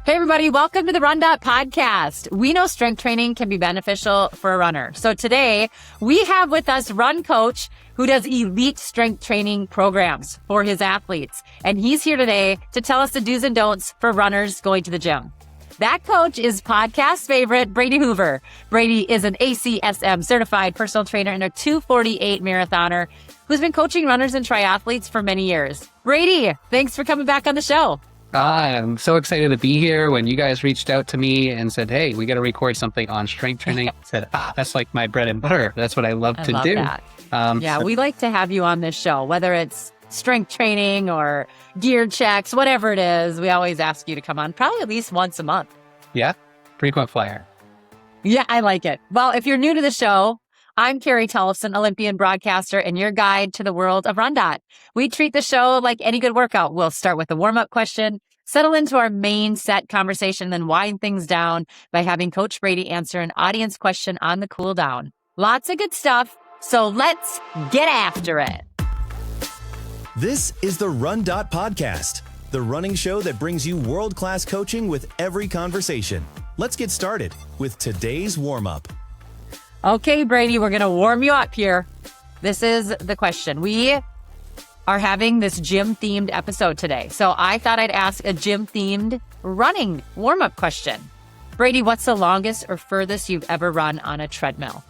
Hey, everybody. Welcome to the RunDot podcast. We know strength training can be beneficial for a runner. So today we have with us Run Coach who does elite strength training programs for his athletes. And he's here today to tell us the do's and don'ts for runners going to the gym. That coach is podcast favorite, Brady Hoover. Brady is an ACSM certified personal trainer and a 2:48 marathoner who's been coaching runners and triathletes for many years. Brady, thanks for coming back on the show. I'm so excited to be here. When you guys reached out to me and said, hey, we got to record something on strength training, I said, that's like my bread and butter. That's what I love to do. That. We like to have you on this show, whether it's strength training or gear checks, whatever it is. We always ask you to come on probably at least once a month. Yeah, frequent flyer. Yeah, I like it. Well, if you're new to the show, I'm Carrie Tollefson, Olympian broadcaster, and your guide to the world of RunDot. We treat the show like any good workout. We'll start with a warm-up question, settle into our main set conversation, then wind things down by having Coach Brady answer an audience question on the cool down. Lots of good stuff, so let's get after it. This is the RunDot podcast, the running show that brings you world-class coaching with every conversation. Let's get started with today's warm-up. Okay, Brady, we're going to warm you up here. This is the question. We are having this gym-themed episode today. So I thought I'd ask a gym-themed running warm-up question. Brady, what's the longest or furthest you've ever run on a treadmill?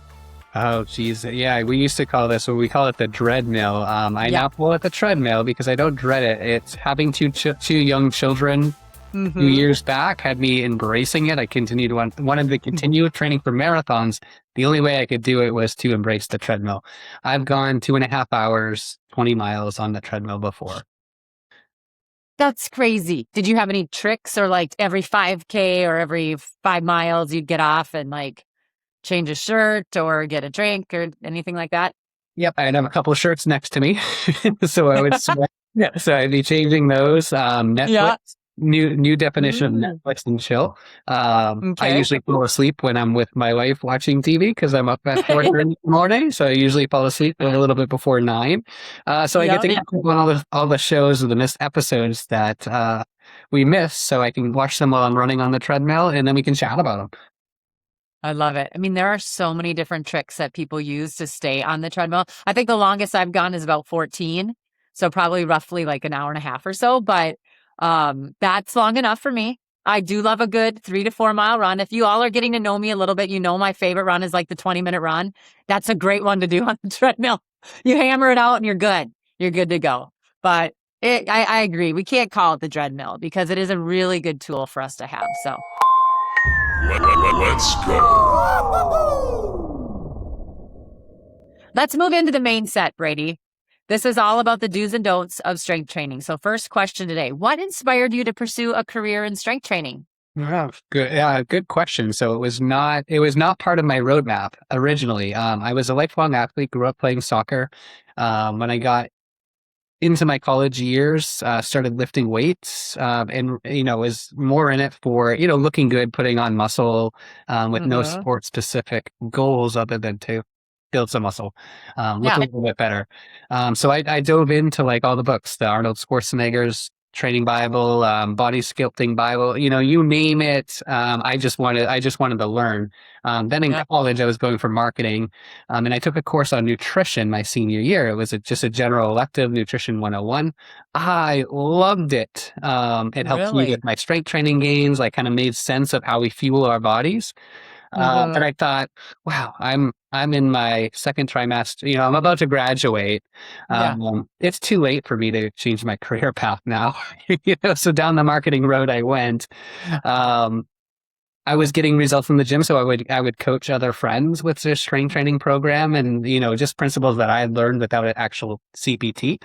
Oh, geez. Yeah, we used to call this, or we call it the dreadmill. I now call it the treadmill because I don't dread it. It's having two young children. A few years back had me embracing it. I wanted to continue training for marathons. The only way I could do it was to embrace the treadmill. I've gone 2.5 hours, 20 miles on the treadmill before. That's crazy. Did you have any tricks, or like every 5K or every 5 miles you'd get off and like change a shirt or get a drink or anything like that? Yep. I'd have a couple of shirts next to me. So I would, so I'd be changing those. Netflix. Yeah. New definition of Netflix and chill. I usually fall asleep when I'm with my wife watching TV because I'm up at 4:30 in the morning. So I usually fall asleep a little bit before 9. So I get to catch up on all the shows or the missed episodes that we miss, so I can watch them while I'm running on the treadmill, and then we can chat about them. I love it. I mean, there are so many different tricks that people use to stay on the treadmill. I think the longest I've gone is about 14. So probably roughly like an hour and a half or so, but that's long enough for me. I do love a good 3 to 4 mile run. If you all are getting to know me a little bit, you know my favorite run is like the 20-minute run. That's a great one to do on the treadmill. You hammer it out and you're good. You're good to go. But I agree. We can't call it the treadmill because it is a really good tool for us to have. So let's go. Let's move into the main set, Brady. This is all about the do's and don'ts of strength training. So first question today, what inspired you to pursue a career in strength training? Good question. So it was not part of my roadmap originally. I was a lifelong athlete, grew up playing soccer. When I got into my college years, started lifting weights, and, was more in it for, looking good, putting on muscle, with no sport specific goals other than to build some muscle, look a little bit better. So I dove into like all the books, the Arnold Schwarzenegger's training Bible, body sculpting Bible, you name it. I just wanted to learn. Then in college, I was going for marketing, and I took a course on nutrition my senior year. It was just a general elective, Nutrition 101. I loved it. It helped me with my strength training gains. I kind of made sense of how we fuel our bodies. And I thought, wow, I'm in my second trimester, I'm about to graduate. It's too late for me to change my career path now, so down the marketing road I went. I was getting results from the gym, so I would coach other friends with this strength training program and, just principles that I had learned without an actual CPT.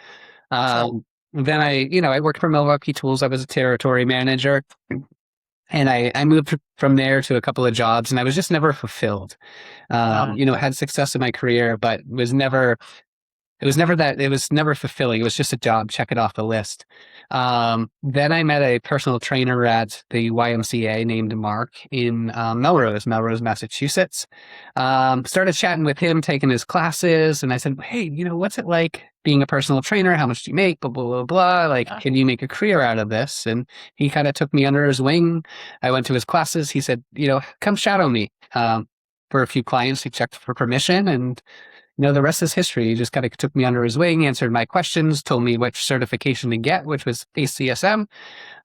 Then I worked for Milwaukee Tools. I was a territory manager. And I moved from there to a couple of jobs, and I was just never fulfilled. Had success in my career, but it was never fulfilling. It was just a job, check it off the list. Then I met a personal trainer at the YMCA named Mark in Melrose, Massachusetts. Started chatting with him, taking his classes, and I said, hey, what's it like being a personal trainer, how much do you make? Blah, blah, blah, blah. Like, Yeah. can you make a career out of this? And he kind of took me under his wing. I went to his classes. He said, come shadow me. For a few clients, he checked for permission, and the rest is history. He just kind of took me under his wing, answered my questions, told me which certification to get, which was ACSM.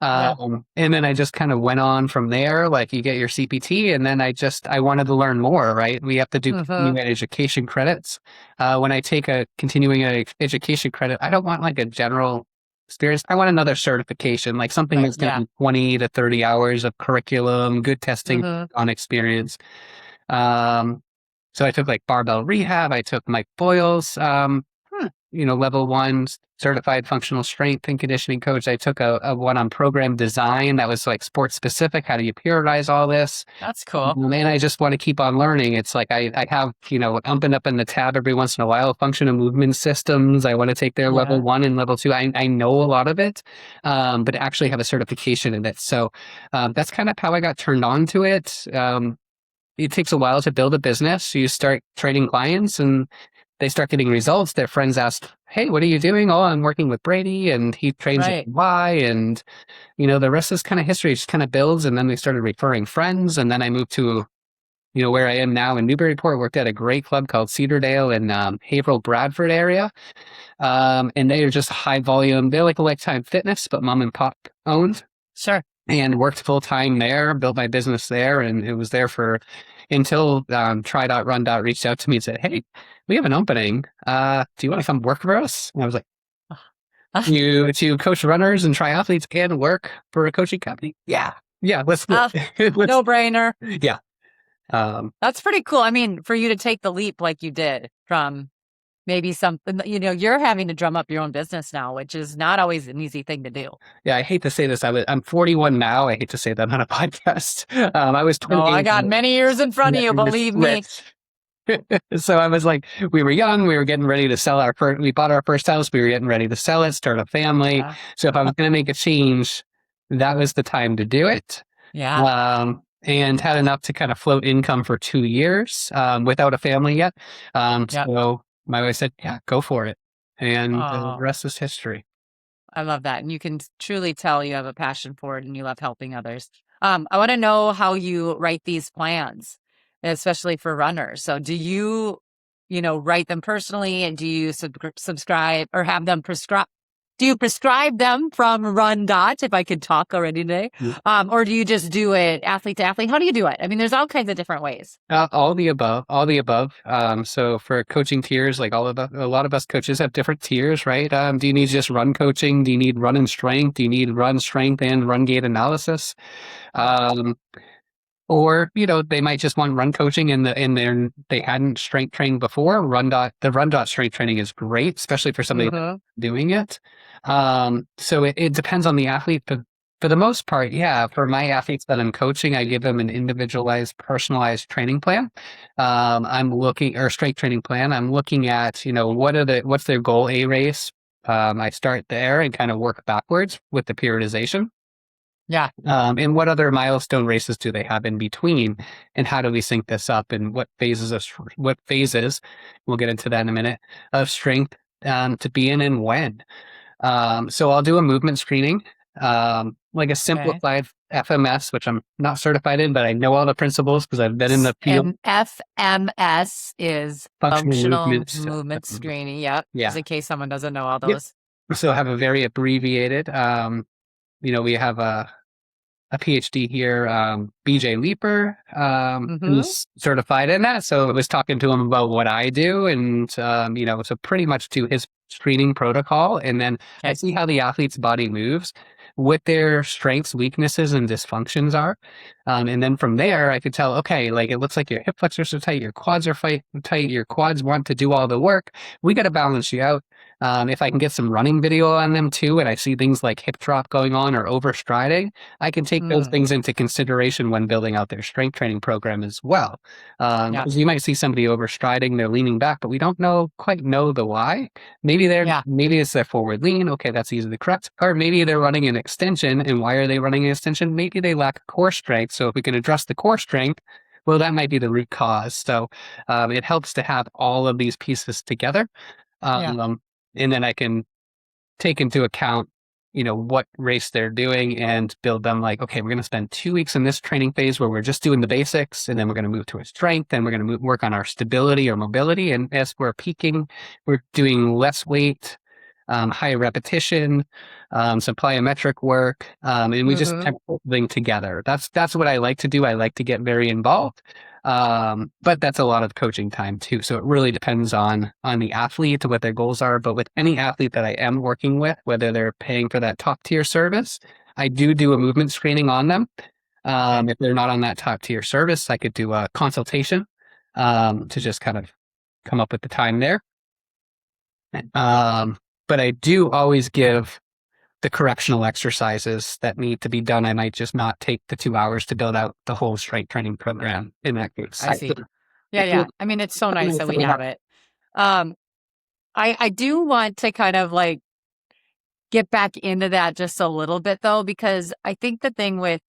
Yeah. And then I just kind of went on from there. Like, you get your CPT, and then I wanted to learn more, right? We have to do continuing education credits. When I take a continuing education credit, I don't want like a general experience. I want another certification, like something that's going to be 20 to 30 hours of curriculum, good testing on experience. So I took like barbell rehab. I took Mike Boyle's, level 1 certified functional strength and conditioning coach. I took a one on program design that was like sports specific. How do you periodize all this? That's cool. And I just want to keep on learning. It's like I have, open up in the tab every once in a while, function and movement systems. I want to take their level 1 and level 2. I know a lot of it, but actually have a certification in it. So that's kind of how I got turned on to it. It takes a while to build a business. You start training clients and they start getting results. Their friends ask, hey, what are you doing? Oh, I'm working with Brady and he trains at Y. And, the rest is kind of history. It just kind of builds. And then they started referring friends. And then I moved to, where I am now in Newburyport, worked at a great club called Cedardale in Haverhill, Bradford area. And they are just high volume. They're like a Lifetime Fitness, but mom and pop owned. Sure. And worked full time there, built my business there, and it was there until Try.Dot RunDot reached out to me and said, "Hey, we have an opening. Do you want to come work for us?" And I was like, "You coach runners and triathletes and work for a coaching company? Yeah, let's no brainer. Yeah, that's pretty cool. I mean, for you to take the leap like you did from maybe something, you're having to drum up your own business now, which is not always an easy thing to do. Yeah, I hate to say this. I'm 41 now. I hate to say that on a podcast. I was 20. Oh, I got many years in front of you, believe me. So I was like, we were young. We were getting ready to sell we bought our first house. We were getting ready to sell it, start a family. Yeah. So if I was going to make a change, that was the time to do it. Yeah. And had enough to kind of float income for 2 years without a family yet. So my wife said, yeah, go for it. And the rest is history. I love that. And you can truly tell you have a passion for it and you love helping others. I want to know how you write these plans, especially for runners. So do you, write them personally, and do you subscribe or have them prescribed? Do you prescribe them from RunDot, if I could talk already today? Or do you just do it athlete to athlete? How do you do it? I mean, there's all kinds of different ways. All the above. So for coaching tiers, like a lot of us coaches have different tiers, right? Do you need just run coaching? Do you need run and strength? Do you need run strength and run gait analysis? Or, they might just want run coaching and they hadn't strength trained before. The RunDot strength training is great, especially for somebody doing it. So it depends on the athlete, but for the most part, for my athletes that I'm coaching, I give them an individualized, personalized training plan. Strength training plan. I'm looking at, what's their goal A race. I start there and kind of work backwards with the periodization. Yeah. And what other milestone races do they have in between? And how do we sync this up? And what phases, we'll get into that in a minute, of strength to be in and when? So I'll do a movement screening, like a simplified FMS, which I'm not certified in, but I know all the principles because I've been in the field. FMS is functional movement screening. Yep. Yeah. Just in case someone doesn't know all those. Yep. So I have a very abbreviated, we have a PhD here, BJ Leeper, who's certified in that. So I was talking to him about what I do and, so pretty much do his screening protocol. And then I see how the athlete's body moves, what their strengths, weaknesses, and dysfunctions are. And then from there, I could tell, okay, like it looks like your hip flexors are tight, your quads are tight, your quads want to do all the work. We got to balance you out. If I can get some running video on them too, and I see things like hip drop going on or overstriding, I can take those things into consideration when building out their strength training program as well. Because you might see somebody overstriding, they're leaning back, but we don't quite know the why. Maybe it's their forward lean. Okay, that's easily correct. Or maybe they're running an extension, and why are they running an extension? Maybe they lack core strength. So if we can address the core strength, well, that might be the root cause. So it helps to have all of these pieces together. And then I can take into account, what race they're doing and build them like, okay, we're going to spend 2 weeks in this training phase where we're just doing the basics. And then we're going to move to a strength and we're going to work on our stability or mobility. And as we're peaking, we're doing less weight, high repetition, some plyometric work. And we just kind of link together. That's what I like to do. I like to get very involved. But that's a lot of coaching time too. So it really depends on the athlete, what their goals are. But with any athlete that I am working with, whether they're paying for that top tier service, I do a movement screening on them. If they're not on that top tier service, I could do a consultation to just kind of come up with the time there. But I do always give the correctional exercises that need to be done. I might just not take the 2 hours to build out the whole strength training program in that case. I see. Yeah. I mean, it's so nice that we have it. I do want to kind of like get back into that just a little bit though, because I think the thing with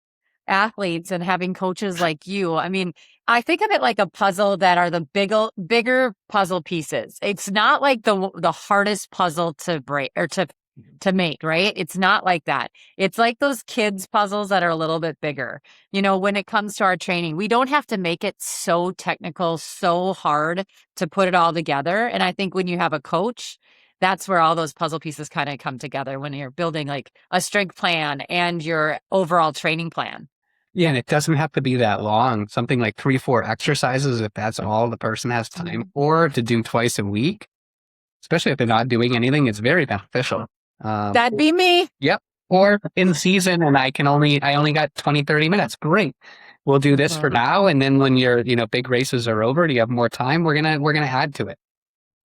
athletes and having coaches like you, I mean, I think of it like a puzzle that are the bigger puzzle pieces. It's not like the hardest puzzle to break or to make, right? It's not like that. It's like those kids puzzles that are a little bit bigger. When it comes to our training, we don't have to make it so technical, so hard to put it all together. And I think when you have a coach, that's where all those puzzle pieces kind of come together when you're building like a strength plan and your overall training plan. Yeah, and it doesn't have to be that long. Something like 3-4 exercises, if that's all the person has time for to do twice a week, especially if they're not doing anything, it's very beneficial. That'd be me. Yep. Or in season and I only got 20, 30 minutes. Great. We'll do this for now. And then when your, big races are over, do you have more time? We're going to add to it.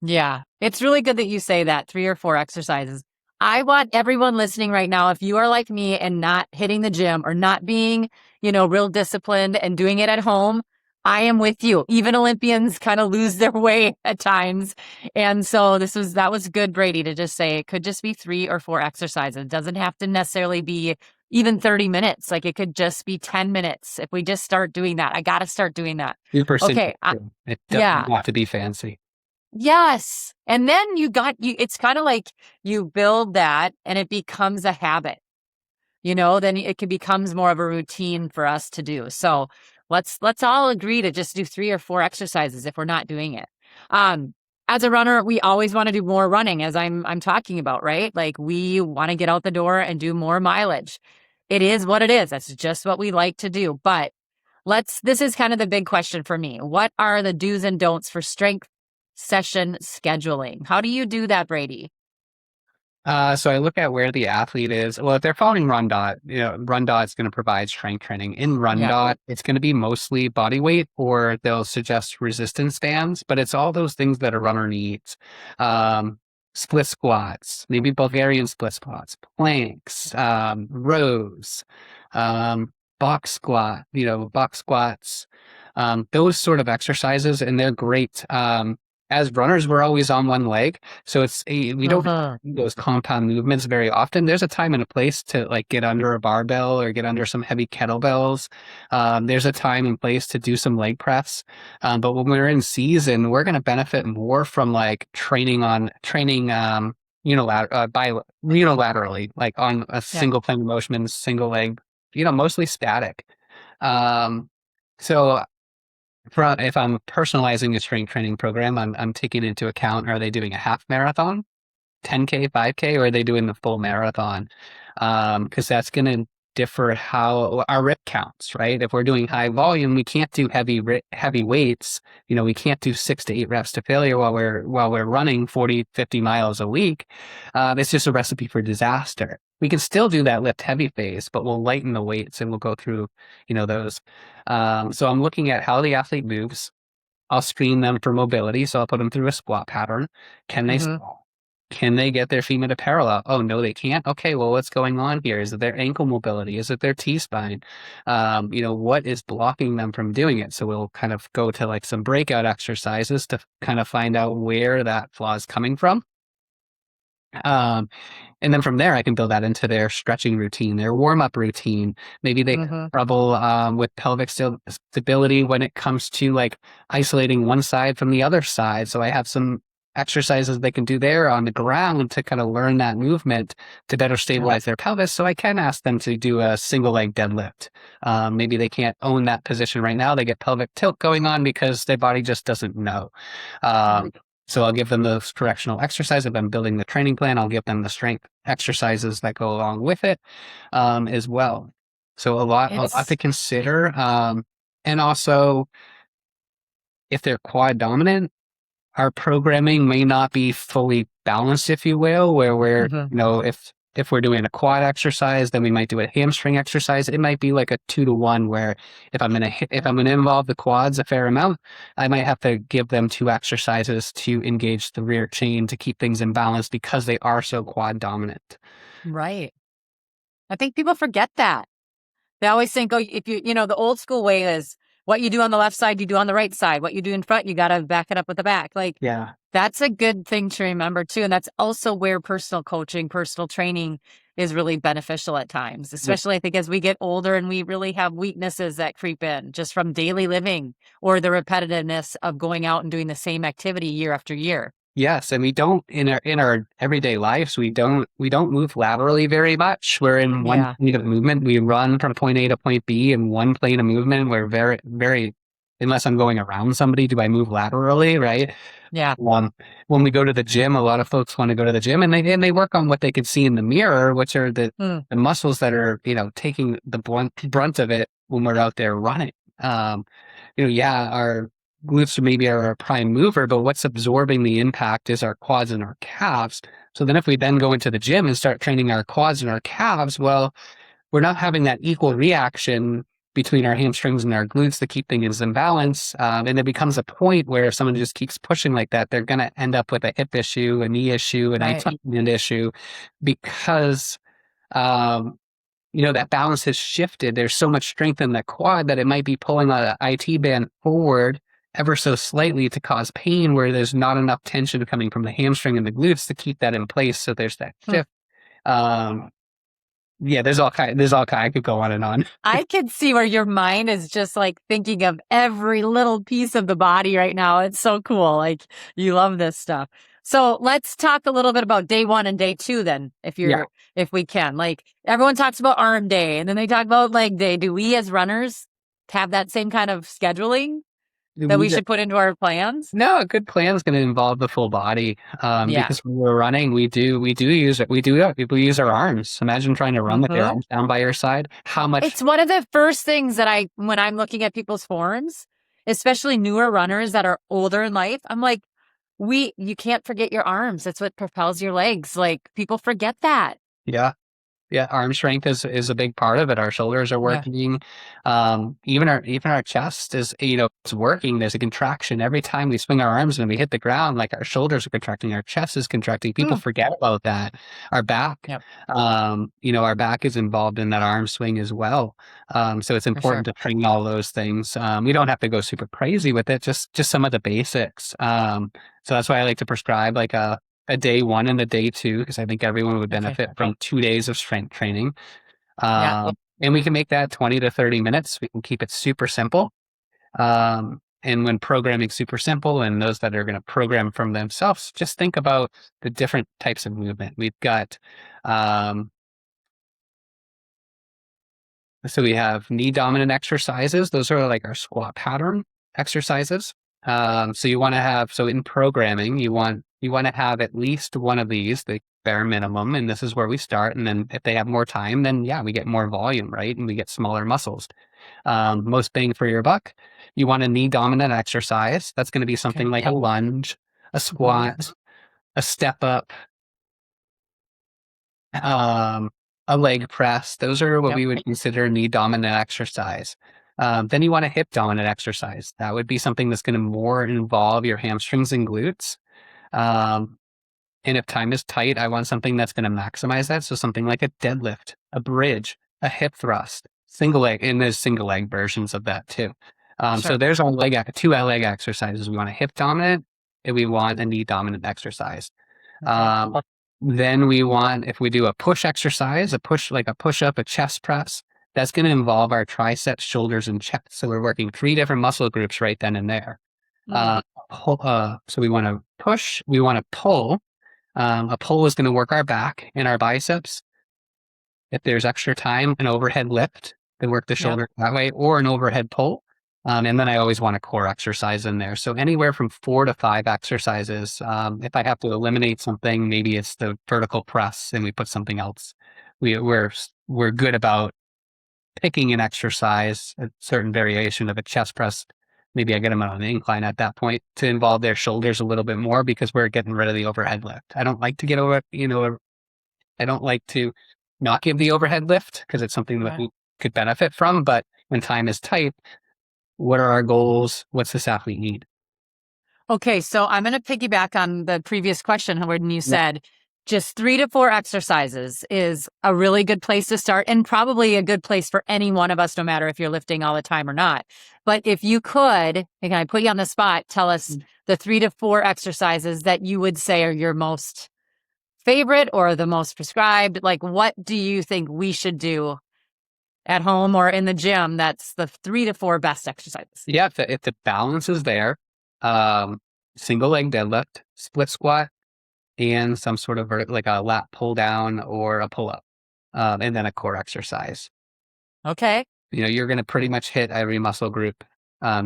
Yeah. It's really good that you say that 3 or 4 exercises. I want everyone listening right now, if you are like me and not hitting the gym or not being, real disciplined and doing it at home, I am with you. Even Olympians kind of lose their way at times. And so that was good, Brady, to just say it could just be 3 or 4 exercises. It doesn't have to necessarily be even 30 minutes. Like it could just be 10 minutes. If we just start doing that, I got to start doing that. Okay. It doesn't have to be fancy. Yes. And then it's kind of like you build that and it becomes a habit, then it becomes more of a routine for us to do. So let's all agree to just do 3 or 4 exercises if we're not doing it. As a runner, we always want to do more running, as I'm talking about, right? Like we want to get out the door and do more mileage. It is what it is. That's just what we like to do. But this is kind of the big question for me. What are the do's and don'ts for strength session scheduling? How do you do that, Brady? So I look at where the athlete is. Well, if they're following RunDot, RunDot is going to provide strength training. In RunDot, It's going to be mostly body weight, or they'll suggest resistance bands, but it's all those things that a runner needs. Split squats, maybe Bulgarian split squats, planks, rows, box squats, those sort of exercises, and they're great. As runners, we're always on one leg, so we don't do those compound movements very often. There's a time and a place to like get under a barbell or get under some heavy kettlebells. There's a time and place to do some leg press. But when we're in season, we're going to benefit more from like training unilaterally, like on a single plane of motion, single leg, mostly static. So if I'm personalizing a strength training program, I'm taking into account, are they doing a half marathon, 10K, 5K, or are they doing the full marathon? Because that's going to differ how our rep counts, right? If we're doing high volume, we can't do heavy weights. We can't do 6 to 8 reps to failure while we're running 40, 50 miles a week. It's just a recipe for disaster. We can still do that lift heavy phase, but we'll lighten the weights and we'll go through, those. So I'm looking at how the athlete moves. I'll screen them for mobility. So I'll put them through a squat pattern. Can they squat? Can they get their femur parallel? Oh, no, they can't. Okay, well, what's going on here? Is it their ankle mobility? Is it their T-spine? What is blocking them from doing it? So we'll kind of go to like some breakout exercises to kind of find out where that flaw is coming from. And then from there, I can build that into their stretching routine, their warm-up routine. Maybe they have trouble with pelvic stability when it comes to like isolating one side from the other side. So I have some exercises they can do there on the ground to kind of learn that movement to better stabilize their pelvis. So I can ask them to do a single leg deadlift. Maybe they can't own that position right now. They get pelvic tilt going on because their body just doesn't know. So I'll give them those correctional exercises. If I'm building the training plan, I'll give them the strength exercises that go along with it as well. So a lot to consider. And also, if they're quad dominant, our programming may not be fully balanced, if you will, where we're, if we're doing a quad exercise, then we might do a hamstring exercise. It might be like a 2-to-1 where if I'm going to involve the quads a fair amount, I might have to give them 2 exercises to engage the rear chain to keep things in balance because they are so quad dominant. Right. I think people forget that. They always think, if the old school way is what you do on the left side, you do on the right side. What you do in front, you got to back it up with the back. That's a good thing to remember too. And that's also where personal coaching, personal training is really beneficial at times, especially I think as we get older and we really have weaknesses that creep in just from daily living or the repetitiveness of going out and doing the same activity year after year. Yes, and we don't in our everyday lives. We don't move laterally very much. We're in one plane of movement. We run from point A to point B in one plane of movement. We're very, very, unless I'm going around somebody, do I move laterally? Right? Yeah. When we go to the gym, a lot of folks want to go to the gym, and they work on what they can see in the mirror, which are the muscles that are taking the brunt of it when we're out there running. Our glutes maybe are our prime mover, but what's absorbing the impact is our quads and our calves. So then if we then go into the gym and start training our quads and our calves, well, we're not having that equal reaction between our hamstrings and our glutes to keep things in balance. And it becomes a point where if someone just keeps pushing like that, they're going to end up with a hip issue, a knee issue, an IT band issue, because that balance has shifted. There's so much strength in the quad that it might be pulling an IT band forward ever so slightly to cause pain where there's not enough tension coming from the hamstring and the glutes to keep that in place. So there's that shift. There's all kind. I could go on and on. I could see where your mind is just like thinking of every little piece of the body right now. It's so cool. Like you love this stuff. So let's talk a little bit about day 1 and day 2 then, if we can. Like everyone talks about arm day and then they talk about leg day. Do we as runners have that same kind of scheduling that we should put into our plans? No, a good plan is going to involve the full body. Because when we're running, we use our arms. Imagine trying to run with your arms down by your side. How much? It's one of the first things that when I'm looking at people's forms, especially newer runners that are older in life, I'm like, you can't forget your arms. That's what propels your legs. Like people forget that. Yeah. Yeah, arm strength is a big part of it. Our shoulders are working. Even our chest is, it's working. There's a contraction every time we swing our arms and we hit the ground. Like our shoulders are contracting, our chest is contracting. People forget about that. Our back, our back is involved in that arm swing as well. So it's important to train all those things. We don't have to go super crazy with it. Just some of the basics. So that's why I like to prescribe like a day 1 and a day 2, because I think everyone would benefit from 2 days of strength training. And we can make that 20 to 30 minutes. We can keep it super simple. And when programming super simple, and those that are going to program from themselves, just think about the different types of movement. We've got, so we have knee dominant exercises. Those are like our squat pattern exercises. So you want to have, in programming, you want to have at least one of these, the bare minimum, and this is where we start. And then if they have more time, then we get more volume, right? And we get smaller muscles. Most bang for your buck. You want a knee dominant exercise. That's going to be something like a lunge, a squat, a step up, a leg press. Those are what we would consider knee dominant exercise. Then you want a hip dominant exercise. That would be something that's going to more involve your hamstrings and glutes. And if time is tight, I want something that's going to maximize that. So something like a deadlift, a bridge, a hip thrust, single leg, and there's single leg versions of that too. So there's our two leg exercises. We want a hip dominant and we want a knee dominant exercise. Then we want, if we do a push exercise, like a push up, a chest press, that's going to involve our triceps, shoulders, and chest. So we're working 3 different muscle groups right then and there. Mm. So we want to push, we want to pull. A pull is going to work our back and our biceps. If there's extra time, an overhead lift to work the Yep. shoulder that way, or an overhead pull. And then I always want a core exercise in there. So anywhere from 4 to 5 exercises. If I have to eliminate something, maybe it's the vertical press and we put something else. We're good about picking an exercise, a certain variation of a chest press. Maybe I get them on an incline at that point to involve their shoulders a little bit more because we're getting rid of the overhead lift. I don't like to get over, I don't like to not give the overhead lift because it's something that Right. we could benefit from. But when time is tight, what are our goals? What's this athlete need? Okay, so I'm going to piggyback on the previous question when you Yeah. said just 3 to 4 exercises is a really good place to start and probably a good place for any one of us, no matter if you're lifting all the time or not. But if you could, and I put you on the spot, tell us the 3 to 4 exercises that you would say are your most favorite or the most prescribed. Like, what do you think we should do at home or in the gym? That's the 3 to 4 best exercises. Yeah, if the balance is there, single leg deadlift, split squat, and some sort of like a lat pull down or a pull up, and then a core exercise. Okay. You're going to pretty much hit every muscle group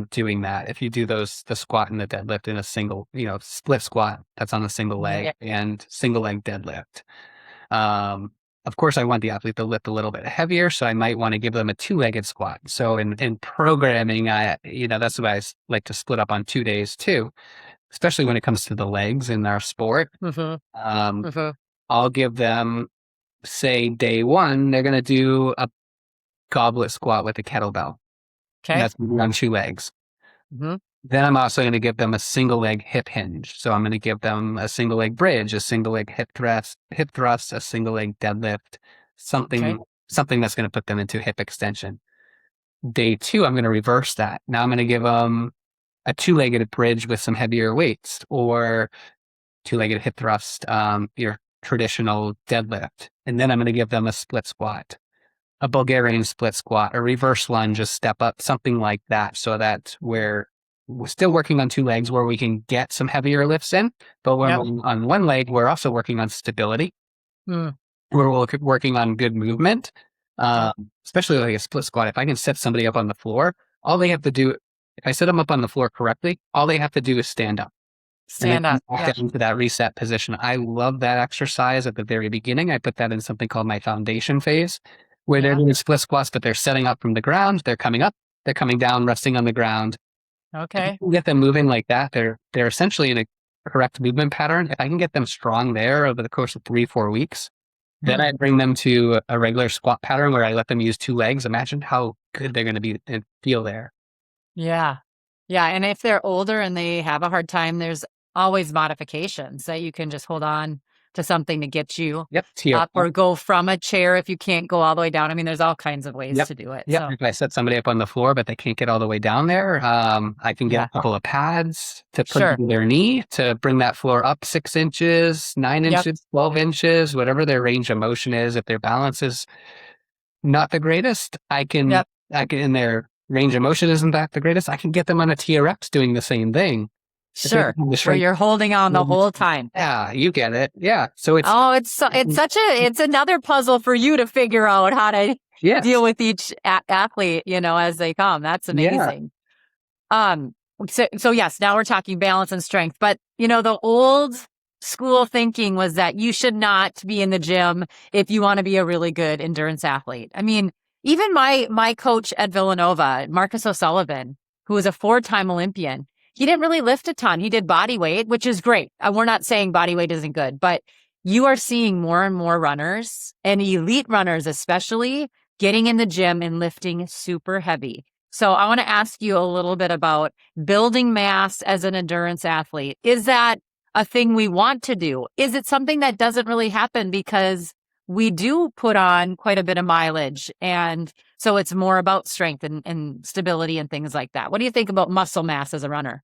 doing that. If you do the squat and the deadlift in a single, split squat, that's on a single leg, Yeah. and single leg deadlift. Of course, I want the athlete to lift a little bit heavier, so I might want to give them a 2-legged squat. So in programming, that's why I like to split up on 2 days too, especially when it comes to the legs in our sport. Mm-hmm. Um, Mm-hmm. I'll give them, say, day one, they're going to do a goblet squat with a kettlebell. And Okay. that's on 2 legs. Mm-hmm. Then I'm also going to give them a single leg hip hinge. So I'm going to give them a single leg bridge, a single leg hip thrust, a single leg deadlift, Okay. something that's going to put them into hip extension. Day 2, I'm going to reverse that. Now I'm going to give them a 2-legged bridge with some heavier weights, or 2-legged hip thrust, your traditional deadlift. And then I'm going to give them a split squat, a Bulgarian split squat, a reverse lunge, a step up, something like that, so that we're still working on 2 legs where we can get some heavier lifts in, but when Yep. we're on 1 leg, we're also working on stability. Mm. We're working on good movement, Yep. especially like a split squat. If I can set somebody up on the floor, all they have to do, if I set them up on the floor correctly, all they have to do is stand up. And Stand then up. walk Yeah. into that reset position. I love that exercise at the very beginning. I put that in something called my foundation phase, where they're Yeah. doing split squats, but they're setting up from the ground. They're coming up, they're coming down, resting on the ground. If Okay. you can get them moving like that, they're essentially in a correct movement pattern. If I can get them strong there over the course of 3-4 weeks, then I bring them to a regular squat pattern where I let them use 2 legs. Imagine how good they're going to be and feel there. Yeah. Yeah. And if they're older and they have a hard time, there's always modifications that you can just hold on to something to get you Yep. To your up or go from a chair if you can't go all the way down. I mean, there's all kinds of ways to do it. Yep. So, If I set somebody up on the floor, but they can't get all the way down there, I can get yeah. a couple of pads to put Sure. in their knee to bring that floor up 6 inches, 9 Yep. inches, 12 inches, whatever their range of motion is. If their balance is not the greatest, Yep. and their range of motion isn't that the greatest, I can get them on a TRX doing the same thing. If they Sure. have the Where strength- you're holding on the whole time. Yeah, you get it. Yeah. So it's, Oh, it's another puzzle for you to figure out how to yes. deal with each athlete, as they come. That's Yeah. amazing. So yes, now we're talking balance and strength, but the old school thinking was that you should not be in the gym if you want to be a really good endurance athlete. I mean, even my coach at Villanova, Marcus O'Sullivan, who was a 4-time Olympian, he didn't really lift a ton. He did body weight, which is great. We're not saying body weight isn't good, but you are seeing more and more runners and elite runners, especially getting in the gym and lifting super heavy. So I want to ask you a little bit about building mass as an endurance athlete. Is that a thing we want to do? Is it something that doesn't really happen because we do put on quite a bit of mileage? And so it's more about strength and stability and things like that. What do you think about muscle mass as a runner?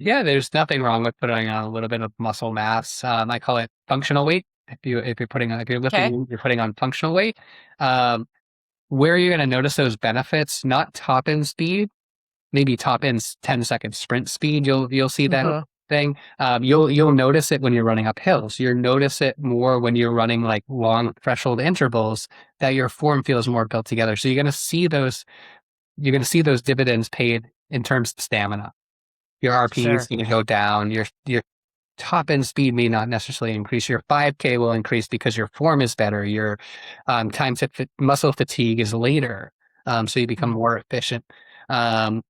Yeah, there's nothing wrong with putting on a little bit of muscle mass. I call it functional weight. If you're lifting, Okay. you're putting on functional weight. Where you're going to notice those benefits, not top end speed, maybe top end 10-second sprint speed, you'll see that Mhm. thing. You'll notice it when you're running up hills. You'll notice it more when you're running like long threshold intervals, that your form feels more built together. So you're gonna see those dividends paid in terms of stamina. Your RP is Sure. going to go down. Your top end speed may not necessarily increase. Your 5K will increase because your form is better. Your time to muscle fatigue is later, so you become Mm. more efficient. Um,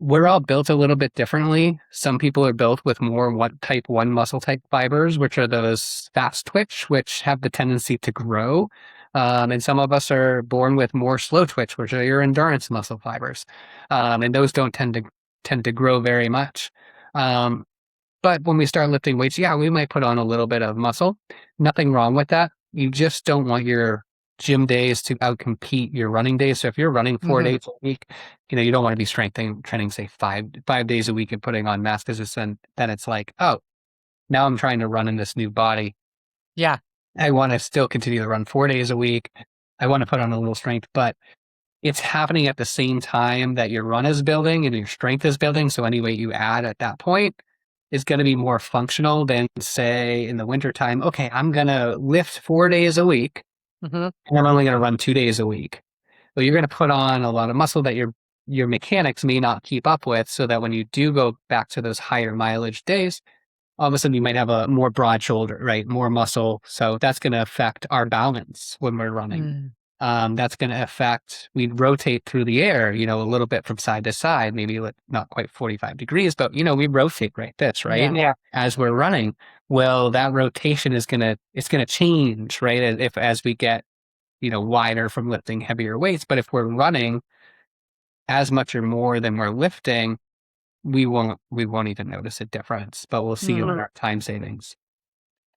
we're all built a little bit differently. Some people are built with more type 1 muscle type fibers, which are those fast twitch, which have the tendency to grow. And some of us are born with more slow twitch, which are your endurance muscle fibers. And those don't tend to grow very much. Um, but when we start lifting weights, yeah, we might put on a little bit of muscle. Nothing wrong with that. You just don't want your gym days to outcompete your running days. So if you're running 4 days a week, you don't want to be training, say 5 days a week and putting on mass, because then it's like, oh, now I'm trying to run in this new body. Yeah. I want to still continue to run 4 days a week. I want to put on a little strength, but it's happening at the same time that your run is building and your strength is building. So any weight you add at that point is going to be more functional than, say, in the wintertime. Okay, I'm going to lift 4 days a week Hmm. and I'm only going to run 2 days a week. Well, you're going to put on a lot of muscle that your mechanics may not keep up with, so that when you do go back to those higher mileage days, all of a sudden you might have a more broad shoulder, right? More muscle. So that's going to affect our balance when we're running. Mm. That's going to affect, we rotate through the air, a little bit from side to side, maybe not quite 45 degrees, but, we rotate like this, right? Yeah. As we're running. Well, that rotation it's going to change, right? As we get, wider from lifting heavier weights. But if we're running as much or more than we're lifting, we won't even notice a difference, but we'll see Mm. our time savings.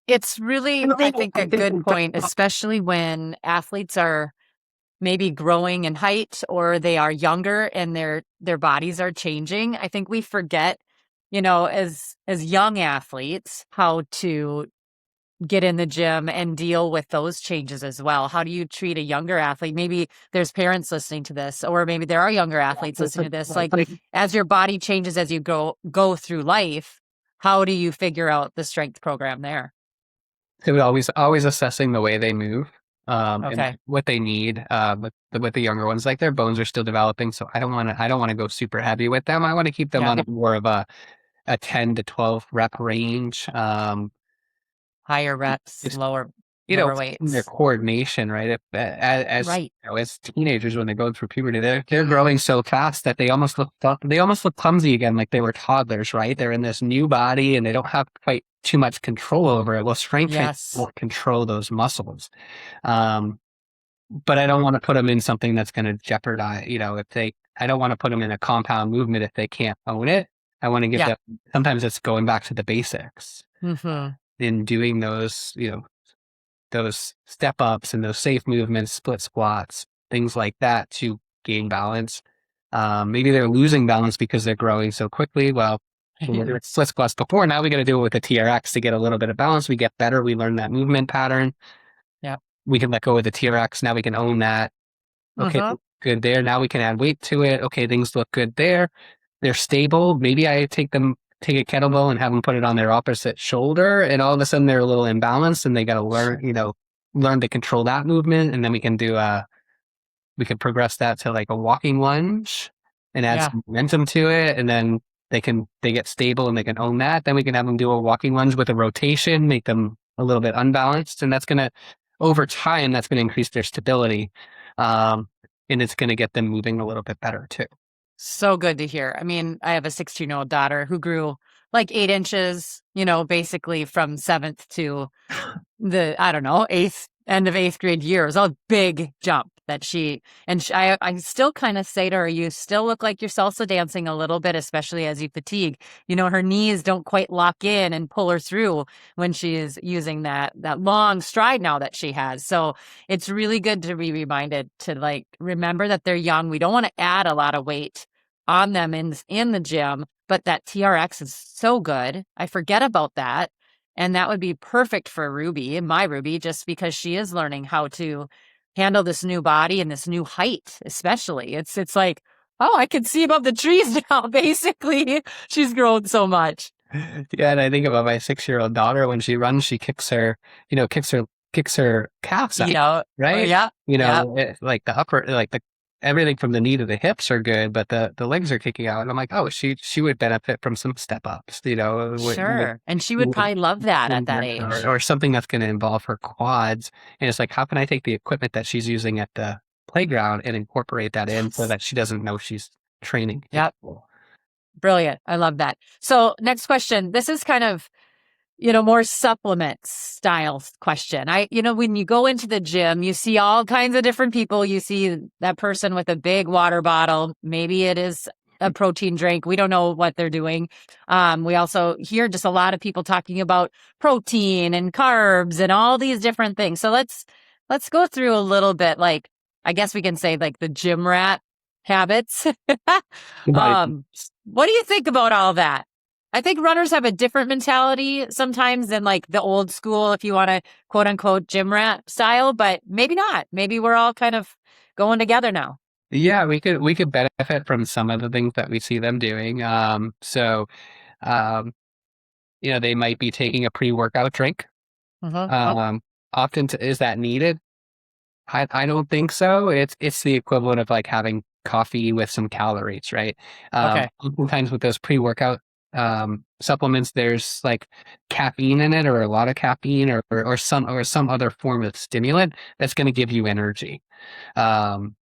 It's really, I think, a good point, especially when athletes are maybe growing in height or they are younger and their bodies are changing. I think we forget, as young athletes, how to get in the gym and deal with those changes as well. How do you treat a younger athlete? Maybe there's parents listening to this, or maybe there are younger athletes listening to this. Like, as your body changes as you go through life, how do you figure out the strength program there? So always assessing the way they move, and Okay. what they need, with the younger ones. Like, their bones are still developing, so I don't want to go super heavy with them. I want to keep them Yeah. on more of a 10 to 12 rep range. Higher reps, Just, lower their weights. coordination, right? As Right. as teenagers, when they go through puberty, they're growing so fast that they almost look clumsy again, like they were toddlers, right? They're in this new body and they don't have quite too much control over it. Well, strength training Yes. will control those muscles. Um, but I don't want to put them in something that's going to jeopardize, I don't want to put them in a compound movement if they can't own it. I want to give Yeah. them, sometimes it's going back to the basics Hmm. in doing those step ups and those safe movements, split squats, things like that, to gain balance. Maybe they're losing balance because they're growing so quickly. Well, we were doing split squats before. Now we got to do it with a TRX to get a little bit of balance. We get better. We learn that movement pattern. Yeah. We can let go of the TRX. Now we can own that. Okay, Hmm. good there. Now we can add weight to it. Okay, things look good there. They're stable. Maybe I take a kettlebell and have them put it on their opposite shoulder, and all of a sudden they're a little imbalanced, and they got to learn to control that movement. And then we can progress that to like a walking lunge and add Yeah. some momentum to it. And then they get stable and they can own that. Then we can have them do a walking lunge with a rotation, make them a little bit unbalanced. And over time, that's going to increase their stability. And it's going to get them moving a little bit better too. So good to hear. I mean, I have a 16-year-old daughter who grew like 8 inches, basically from seventh to I don't know, end of eighth grade year. It was a big jump that I still kind of say to her, you still look like you're salsa dancing a little bit, especially as you fatigue. Her knees don't quite lock in and pull her through when she is using that long stride now that she has. So it's really good to be reminded to like remember that they're young. We don't want to add a lot of weight on them in the gym, but that TRX is so good. I forget about that. And that would be perfect for my Ruby, just because she is learning how to handle this new body and this new height, especially. It's like, Oh, I can see above the trees now, basically. She's grown so much. Yeah, and I think about my 6-year-old daughter when she runs, she kicks her, kicks her calves You up, know, oh, right? yeah, yeah, Like the upper, like the everything from the knee to the hips are good, but the legs are kicking out. And I'm like, oh, she would benefit from some step ups, sure. And she would with probably love that at that age. or something that's going to involve her quads. And it's like, how can I take the equipment that she's using at the playground and incorporate that in so Yes. that she doesn't know she's training Yep. people? Brilliant. I love that. So next question. This is kind of, more supplement style question. When you go into the gym, you see all kinds of different people. You see that person with a big water bottle. Maybe it is a protein drink. We don't know what they're doing. We also hear just a lot of people talking about protein and carbs and all these different things. So let's go through a little bit, like, I guess we can say, like, the gym rat habits. Right. What do you think about all that? I think runners have a different mentality sometimes than, like, the old school, if you want to quote unquote gym rat style, but maybe not. Maybe we're all kind of going together now. Yeah, we could benefit from some of the things that we see them doing. Um, they might be taking a pre-workout drink. Oh, Often is that needed? I don't think so. It's the equivalent of like having coffee with some calories, right? okay. Sometimes with those pre-workout supplements, there's like caffeine in it, or a lot of caffeine, or some other form of stimulant that's going to give you energy. Um,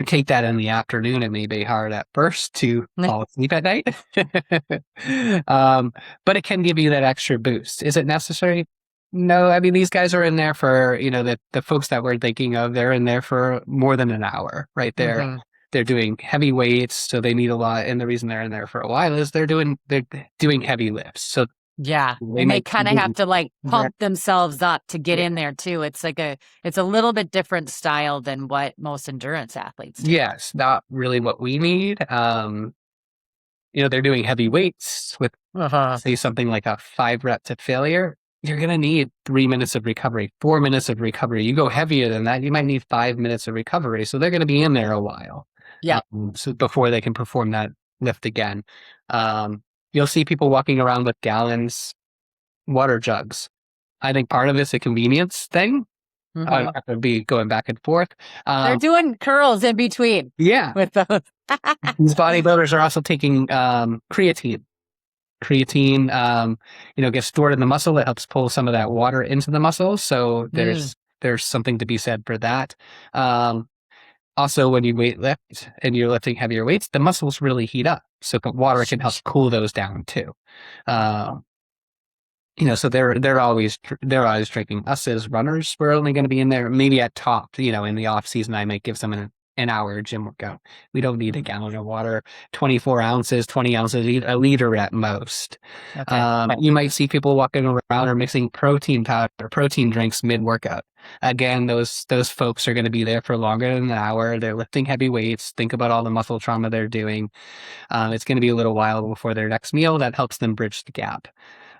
Take that in the afternoon, it may be hard at first to fall asleep at night. But it can give you that extra boost. Is it necessary? No, I mean, these guys are in there for, the folks that we're thinking of, they're in there for more than an hour, right? Hmm. They're doing heavy weights, so they need a lot. And the reason they're in there for a while is they're doing heavy lifts. So Yeah. they And they might kind of have to, like, pump themselves up to get in there too. It's like it's a little bit different style than what most endurance athletes do. yes, not really what we need. They're doing heavy weights with, Uh-huh. say, something like a 5 rep to failure. You're going to need 3 minutes of recovery, 4 minutes of recovery. You go heavier than that, you might need 5 minutes of recovery. So they're going to be in there a while. Yeah. So before they can perform that lift again. You'll see people walking around with gallons, water jugs. I think part of it's a convenience thing. I Mhm. have to be going back and forth. They're doing curls in between Yeah, with those. these bodybuilders are also taking creatine. Creatine, gets stored in the muscle. It helps pull some of that water into the muscle. So Mm. there's something to be said for that. Also, when you weight lift and you're lifting heavier weights, the muscles really heat up. So water can help cool those down too. Um, so they're always drinking. Us as runners, we're only going to be in there maybe at top. In the off season, I might give them an hour gym workout. We don't need a gallon of water, 24 ounces, 20 ounces, a liter at most. Okay. You might see people walking around or mixing protein powder, protein drinks mid workout. Again, those folks are going to be there for longer than an hour. They're lifting heavy weights. Think about all the muscle trauma they're doing. It's going to be a little while before their next meal. That helps them bridge the gap.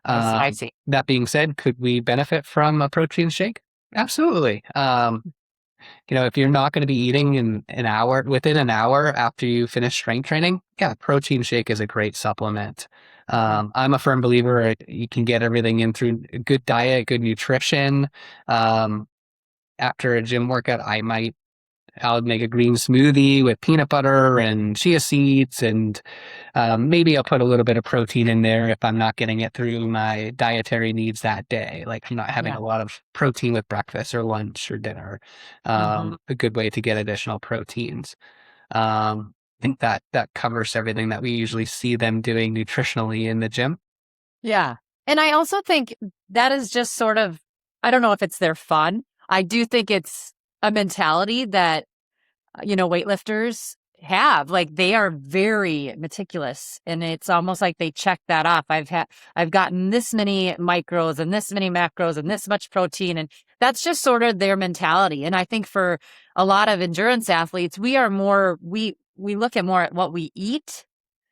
I see. That being said, could we benefit from a protein shake? Absolutely. If you're not going to be eating within an hour after you finish strength training, yeah, protein shake is a great supplement. I'm a firm believer you can get everything in through a good diet, good nutrition. After a gym workout, I'll make a green smoothie with peanut butter and chia seeds, and maybe I'll put a little bit of protein in there if I'm not getting it through my dietary needs that day. Like, I'm not having Yeah. a lot of protein with breakfast or lunch or dinner. Mhm. A good way to get additional proteins. I think that covers everything that we usually see them doing nutritionally in the gym. Yeah. And I also think that is just sort of, I don't know if it's their fun. I do think it's a mentality that, weightlifters have. Like, they are very meticulous, and it's almost like they check that off. I've gotten this many micros and this many macros and this much protein. And that's just sort of their mentality. And I think for a lot of endurance athletes, we look at more at what we eat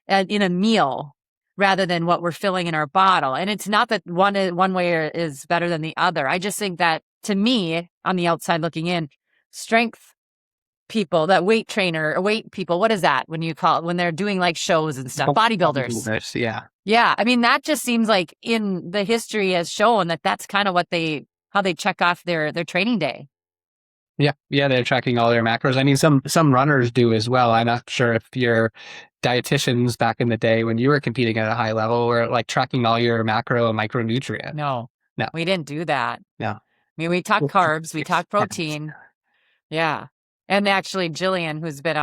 in a meal rather than what we're filling in our bottle. And it's not that one way is better than the other. I just think that, to me, on the outside looking in, strength people, that weight trainer or weight people, what is that when you call it, when they're doing like shows and stuff, bodybuilders. Yeah. Yeah. I mean, that just seems like in the history has shown that that's kind of how they check off their training day. Yeah. Yeah. They're tracking all their macros. I mean, some runners do as well. I'm not sure if your dietitians back in the day when you were competing at a high level were like tracking all your macro and micronutrient. No, No. we didn't do that. No. I mean, we talk carbs, we talk protein. Yeah. And actually Jillian Tholen, who's been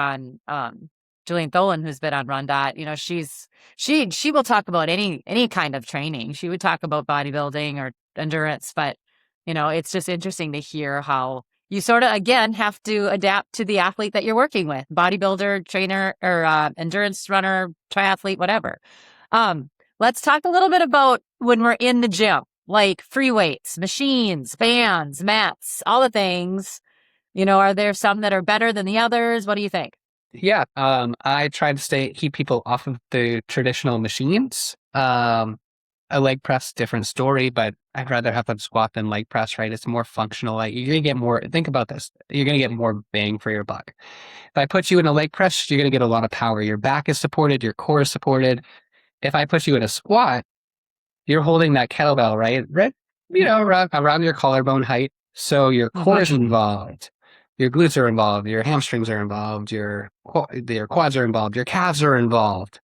on RunDot, you know, she will talk about any kind of training. She would talk about bodybuilding or endurance, but you know, it's just interesting to hear how you sort of, again, have to adapt to the athlete that you're working with, bodybuilder, trainer, or endurance runner, triathlete, whatever. Let's talk a little bit about when we're in the gym, like free weights, machines, bands, mats, all the things. You know, are there some that are better than the others? What do you think? Yeah. I try to keep people off of the traditional machines. A leg press, different story, but I'd rather have them squat than leg press, right? It's more functional. Like you're going to get more, think about this. You're going to get more bang for your buck. If I put you in a leg press, you're going to get a lot of power. Your back is supported, your core is supported. If I put you in a squat, you're holding that kettlebell, right? Right, you know, around your collarbone height. So your core is involved. Your glutes are involved. Your hamstrings are involved. Your quads are involved. Your calves are involved.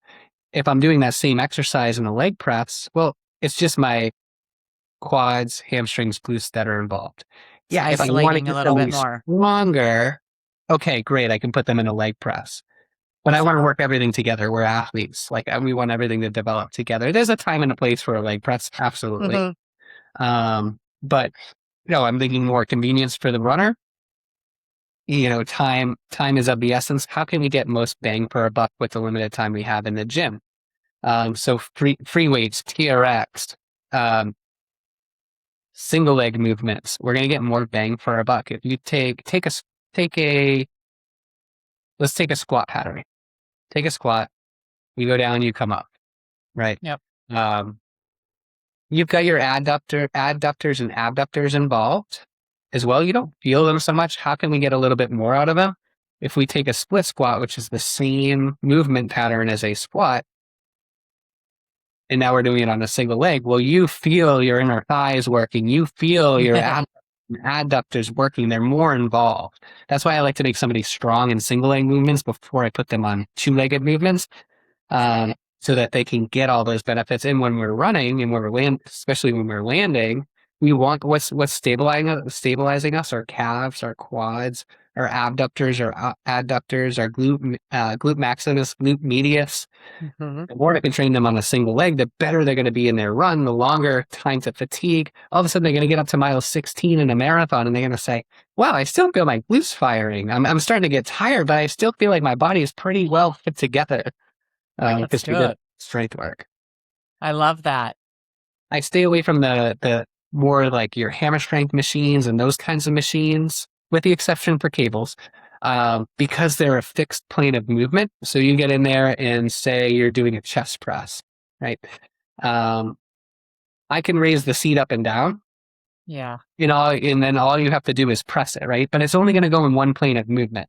If I'm doing that same exercise in a leg press, well, it's just my quads, hamstrings, glutes that are involved. Yeah, if I want to get a little bit more longer, okay, great. I can put them in a leg press. But I want to work everything together. We're athletes. Like we want everything to develop together. There's a time and a place for a leg press, absolutely. But you know, I'm thinking more convenience for the runner. You know, time is of the essence. How can we get most bang for our buck with the limited time we have in the gym? So free weights, TRX, single leg movements. We're going to get more bang for our buck. If you let's take a squat pattern. Take a squat. You go down, you come up, right? Yep. You've got your adductors and abductors involved as well. You don't feel them so much. How can we get a little bit more out of them? If we take a split squat, which is the same movement pattern as a squat, and now we're doing it on a single leg, well, you feel your inner thighs working. You feel your adductors working. They're more involved. That's why I like to make somebody strong in single leg movements before I put them on two-legged movements, so that they can get all those benefits. And when we're running and when we're especially when we're landing, we want what's stabilizing us: our calves, our quads, our abductors, our adductors, our glute maximus, glute medius. The more I can train them on a single leg, the better they're going to be in their run, the longer time to fatigue. All of a sudden, they're going to get up to mile 16 in a marathon, and they're going to say, wow, I still feel my glutes firing. I'm starting to get tired, but I still feel like my body is pretty well put together. Because we did strength work. I love that. I stay away from the more like your hammer strength machines and those kinds of machines, with the exception for cables, because they're a fixed plane of movement. So you get in there and say you're doing a chest press, right? I can raise the seat up and down. Yeah. You know, and then all you have to do is press it, right? But it's only going to go in one plane of movement.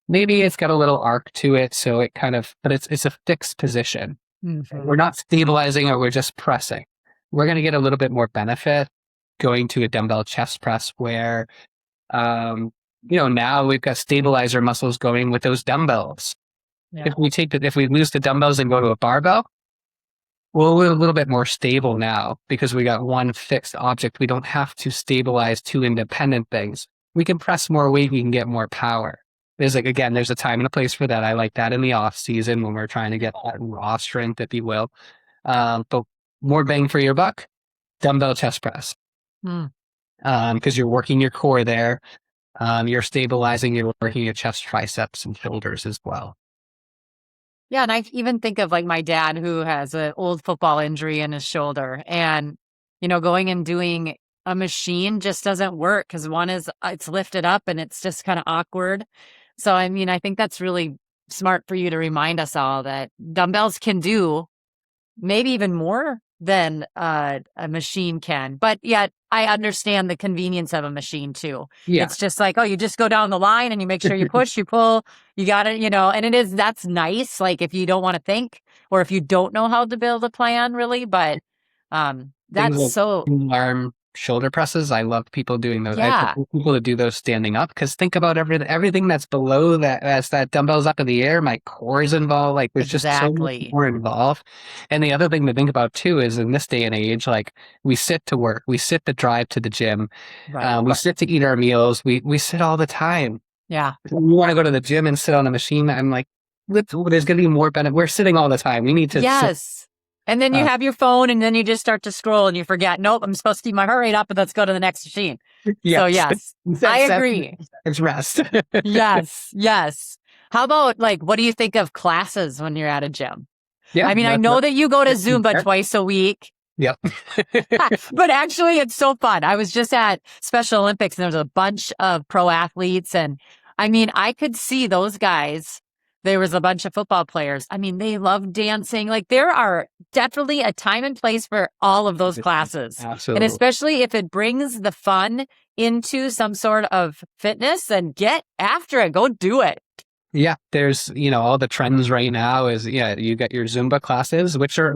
Maybe it's got a little arc to it, so it kind of, but it's a fixed position. We're not stabilizing it, we're just pressing. We're going to get a little bit more benefit going to a dumbbell chest press where, you know, now we've got stabilizer muscles going with those dumbbells. Yeah. If we lose the dumbbells and go to a barbell, well, we're a little bit more stable now because we got one fixed object. We don't have to stabilize two independent things. We can press more weight, we can get more power. There's there's a time and a place for that. I like that in the off season when we're trying to get that raw strength, if you will. But more bang for your buck, dumbbell chest press. Because you're working your core there. You're stabilizing, you're working your chest, triceps, and shoulders as well. Yeah, and I even think of like my dad who has an old football injury in his shoulder, and you know, going and doing a machine just doesn't work because one is it's lifted up and it's just kind of awkward. So I mean, I think that's really smart for you to remind us all that dumbbells can do maybe even more than a machine can. But yet I understand the convenience of a machine too. Yeah. It's just like, oh, you just go down the line and you make sure you push, you pull, you got it, and that's nice. Like if you don't want to think or if you don't know how to build a plan really, but Things that's like so, arm shoulder presses. I love people doing those. I yeah, prefer people to do those standing up because think about everything that's below that as that dumbbell's up in the air. My core is involved. Like there's just so much exactly. more involved. And the other thing to think about too is in this day and age, like we sit to work, we sit to drive to the gym, Right. we sit to eat our meals. We sit all the time. Yeah. We want to go to the gym and sit on a machine. I'm like, there's going to be more benefit. We're sitting all the time. We need to sit. Yes. And then you have your phone and then you just start to scroll and you forget, nope, I'm supposed to keep my heart rate up, but let's go to the next machine. Yes. So yes, I agree. It's rest. Yes. Yes. How about what do you think of classes when you're at a gym? Yeah. I mean, I know that you go to Zumba twice a week, Yep. but actually it's so fun. I was just at Special Olympics and there was a bunch of pro athletes. And I mean, I could see those guys. There was a bunch of football players. I mean, they love dancing. Like there are definitely a time and place for all of those classes. Absolutely. And especially if it brings the fun into some sort of fitness, then get after it. Go do it. Yeah, there's all the trends right now is you got your Zumba classes, which are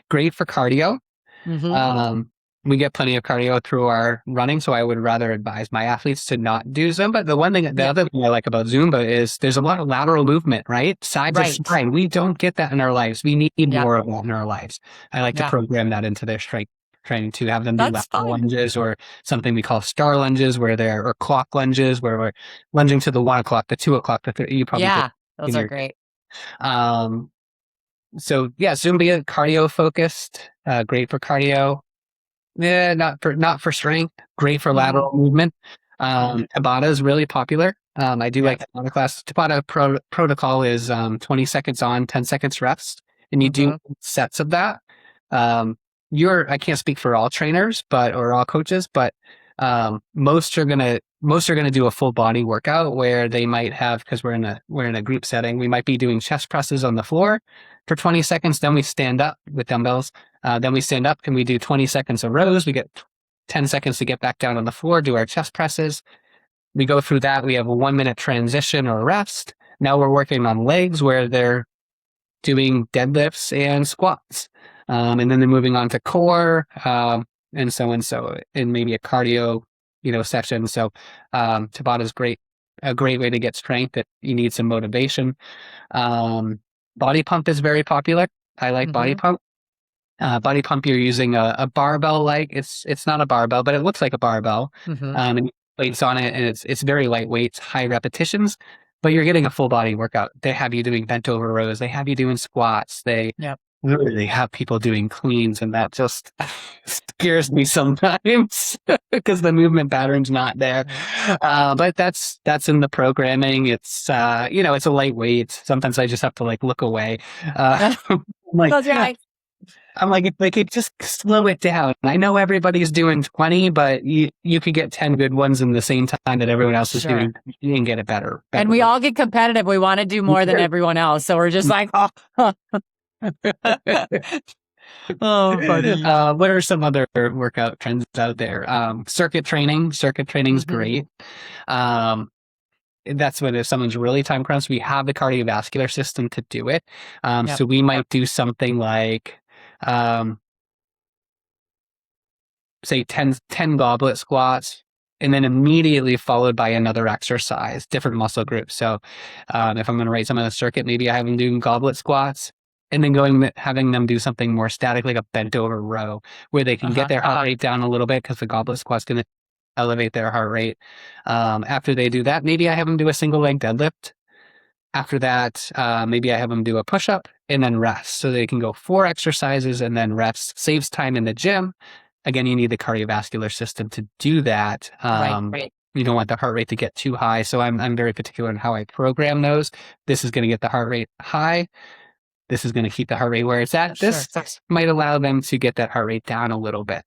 great for cardio. Mm-hmm. We get plenty of cardio through our running, so I would rather advise my athletes to not do Zumba. The other thing I like about Zumba is there's a lot of lateral movement, right? Side to side. We don't get that in our lives. We need more of that in our lives. I like to program that into their strength training to have them do lateral lunges or something we call star lunges or clock lunges where we're lunging to the 1 o'clock, the 2 o'clock, the 3. You probably those are great. So Zumba cardio focused, great for cardio. Yeah, not for strength, great for lateral movement. Tabata is really popular. I do like Tabata class. Tabata protocol is 20 seconds on, 10 seconds rest, and you do sets of that. I can't speak for all trainers, or all coaches, but most are gonna do a full body workout where they might have, because we're in a group setting, we might be doing chest presses on the floor for 20 seconds. Then we stand up with dumbbells. Then we stand up and we do 20 seconds of rows. We get 10 seconds to get back down on the floor, do our chest presses. We go through that. We have a 1 minute transition or rest. Now we're working on legs where they're doing deadlifts and squats. And then they're moving on to core, and so, and maybe a cardio, session. So, Tabata is a great way to get strength if you need some motivation. Body pump is very popular. I like body pump. Body pump, you're using a barbell, it's not a barbell, but it looks like a barbell. And weights on it, and it's very lightweight, it's high repetitions, but you're getting a full body workout. They have you doing bent over rows. They have you doing squats. They literally have people doing cleans, and that just scares me sometimes because the movement pattern's not there. But that's in the programming. It's it's a lightweight. Sometimes I just have to look away. I'm like, if they could just slow it down. I know everybody's doing 20, but you could get 10 good ones in the same time that everyone else is doing. You can get it better. And we all get competitive. We want to do more than everyone else. So we're just like, oh, funny. What are some other workout trends out there? Circuit training. Circuit training is great. That's when if someone's really time crunched, we have the cardiovascular system to do it. So we might do something like, say 10 goblet squats, and then immediately followed by another exercise, different muscle groups. So if I'm going to write some on the circuit, maybe I have them doing goblet squats, and then having them do something more static, like a bent over row, where they can get their heart rate down a little bit because the goblet squat's going to elevate their heart rate. After they do that, maybe I have them do a single leg deadlift. After that, maybe I have them do a push-up and then rest. So they can go 4 exercises and then rest. Saves time in the gym. Again, you need the cardiovascular system to do that. Right. You don't want the heart rate to get too high. So I'm very particular in how I program those. This is going to get the heart rate high. This is going to keep the heart rate where it's at. This might allow them to get that heart rate down a little bit.